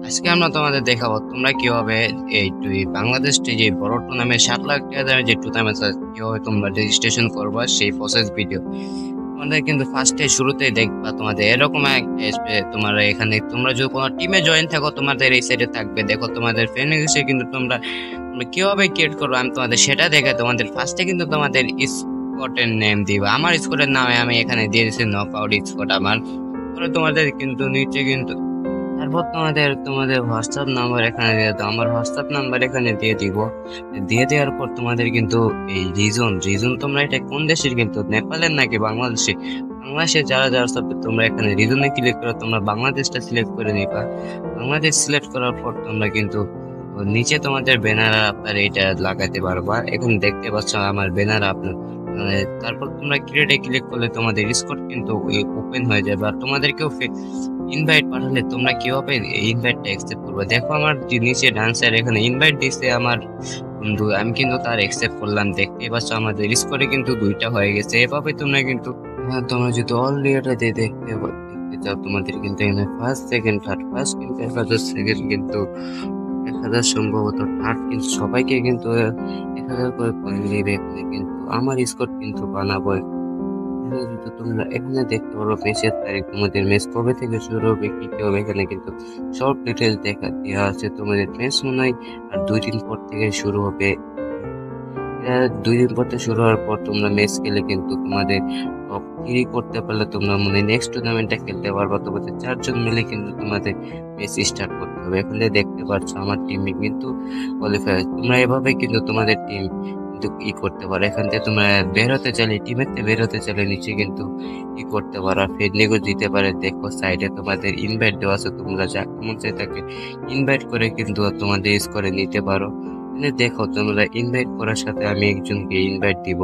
আজকে আমরা তোমাদের দেখাবো তোমরা কিভাবে এই বাংলাদেশ যে বড় টুর্নামেন্ট 7 লাখ টাকা দামের যে টুর্নামেন্ট কিভাবে তোমরা রেজিস্ট্রেশন করবা সেই প্রসেস ভিডিও তোমাদের কিন্তু ফার্স্টে শুরুতেই দেখবা তোমাদের এরকম একটা আসবে। তোমার এখানে তোমরা যদি কোনো টিমে জয়েন থাকো তোমাদের এই সাইডে থাকবে, দেখো তোমাদের ফ্রেন্ড লিস্টে কিন্তু তোমরা তোমরা কিভাবে ক্রিয়েট করবো আমি তোমাদের সেটা দেখে তোমাদের ফার্স্টে কিন্তু তোমাদের স্কোয়াডের নেম দিবা। আমার স্কোয়াডের নামে আমি এখানে দিয়ে দিচ্ছি নক আউট স্কোয়াড আমার। পরে তোমাদের কিন্তু নিচে কিন্তু তারপর তোমাদের তোমাদের হোয়াটসঅ্যাপ নাম্বার এখানে দিয়ে দাও, আমার হোয়াটসঅ্যাপ নাম্বার এখানে দিয়ে দিব। দিয়ে দেওয়ার পর তোমাদের কিন্তু এই রিজন রিজন তোমরা এটা কোন দেশের, কিন্তু নেপালের নাকি বাংলাদেশে। বাংলাদেশে যারা যারা সব তোমরা এখানে রিজনে ক্লিক করে তোমরা বাংলাদেশটা সিলেক্ট করে নিবা। বাংলাদেশ সিলেক্ট করার পর তোমরা কিন্তু নিচে তোমাদের ব্যানার আপনার এটা লাগাতে পারবা। এখন দেখতে পাচ্ছ আমার ব্যানার আপনার তারপর তোমরা ক্রিয়েটে ক্লিক করলে তোমাদের স্কোর কিন্তু ওপেন হয়ে যাবে। আর তোমাদেরকেও ইনভাইট পাঠালে তোমরা কিভাবে ইনভাইটটা অ্যাকসেপ্ট করবে, দেখো আমার যে নিচে ডান্সার এখানে ইনভাইট দিচ্ছে আমার বন্ধু, আমি কিন্তু তার অ্যাকসেপ্ট করলাম। দেখতেই পাচ্ছ আমাদের স্কোরে কিন্তু 2টা হয়ে গেছে। এভাবে তোমরা কিন্তু তোমরা যদি অলরেডি দেখতে চাও তোমাদের কিন্তু এখানে ফার্স্ট সেকেন্ড থার্ড, ফার্স্ট কিন্তু 1000, সেকেন্ড কিন্তু 1000, সম্ভবত থার্ড কিন্তু সবাইকে কিন্তু 1000 করে পয়েন্ট দিবে। এখানে কিন্তু আমার স্কোর কিন্তু বানাবো। এখানে কিন্তু তোমরা এখানে দেখতে পারো ম্যাচের তারিখ, তোমাদের ম্যাচ কবে থেকে শুরু হবে কি কি হবে এখানে কিন্তু সব ডিটেলস দেখা দেওয়া আছে। তোমাদের ম্যাচ মনে হয় আর 2 দিন পর থেকে শুরু হবে। 2 দিন পর থেকে শুরু হওয়ার পর তোমরা ম্যাচ খেলে কিন্তু তোমাদের টপ 3 করতে পারলে তোমরা মনে হয় নেক্সট টুর্নামেন্টটা খেলতে পারবা। তোমাদের 4 জন মিলে কিন্তু তোমাদের ম্যাচ স্টার্ট করতে হবে। এখানে দেখতে পাচ্ছ আমার টিমে কিন্তু কোয়ালিফাই। তোমরা এভাবে কিন্তু তোমাদের টিম কিন্তু করতে পারো। এখান থেকে তোমরা বের হতে চাইলে টিমের থেকে বের হতে চাইলে নিচে কিন্তু করতে পারো, ফ্রেন্ডলিও দিতে পারে। দেখো সাইডে তোমাদের ইনভাইট দেওয়া আছে, তোমরা যা মন চাই তাকে ইনভাইট করে কিন্তু তোমাদের স্কোরে নিতে পারো। এখানে দেখো তোমরা ইনভাইট করার সাথে আমি একজনকে ইনভাইট দিব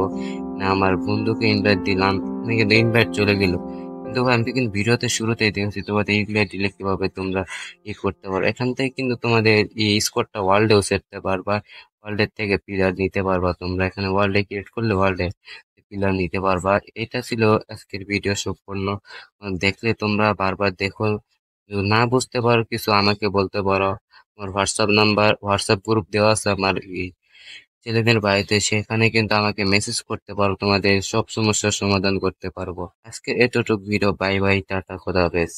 না, আমার বন্ধুকে ইনভাইট দিলাম, এখানে কিন্তু ইনভাইট চলে গেল। কিন্তু আমি কিন্তু ভিডিওতে শুরুতেই দেখেছি তোমাদের ইনভাইট দিলে কিভাবে তোমরা করতে পারো। এখান থেকে কিন্তু তোমাদের এই স্কোরটা ওয়ার্ল্ডেও সেরতে পারবা, ওয়ার্ল্ডের থেকে প্লেয়ার নিতে পারবা। তোমরা এখানে ওয়ার্ল্ডে ক্রিয়েট করলে ওয়ার্ল্ডে প্লেয়ার নিতে পারবা। এটা ছিল আজকের ভিডিও সম্পূর্ণ। দেখলে তোমরা বারবার দেখো, যদি না বুঝতে পারো কিছু আমাকে বলতে পারো। আমার হোয়াটসঅ্যাপ নাম্বার, হোয়াটসঅ্যাপ গ্রুপ দেওয়া আছে আমার এই ছেলেদের বাড়িতে, সেখানে কিন্তু আমাকে মেসেজ করতে পারো, তোমাদের সব সমস্যার সমাধান করতে পারবো। আজকে এতটুকু ভিডিও, বাই বাই, টাটা, খোদা হাফেজ।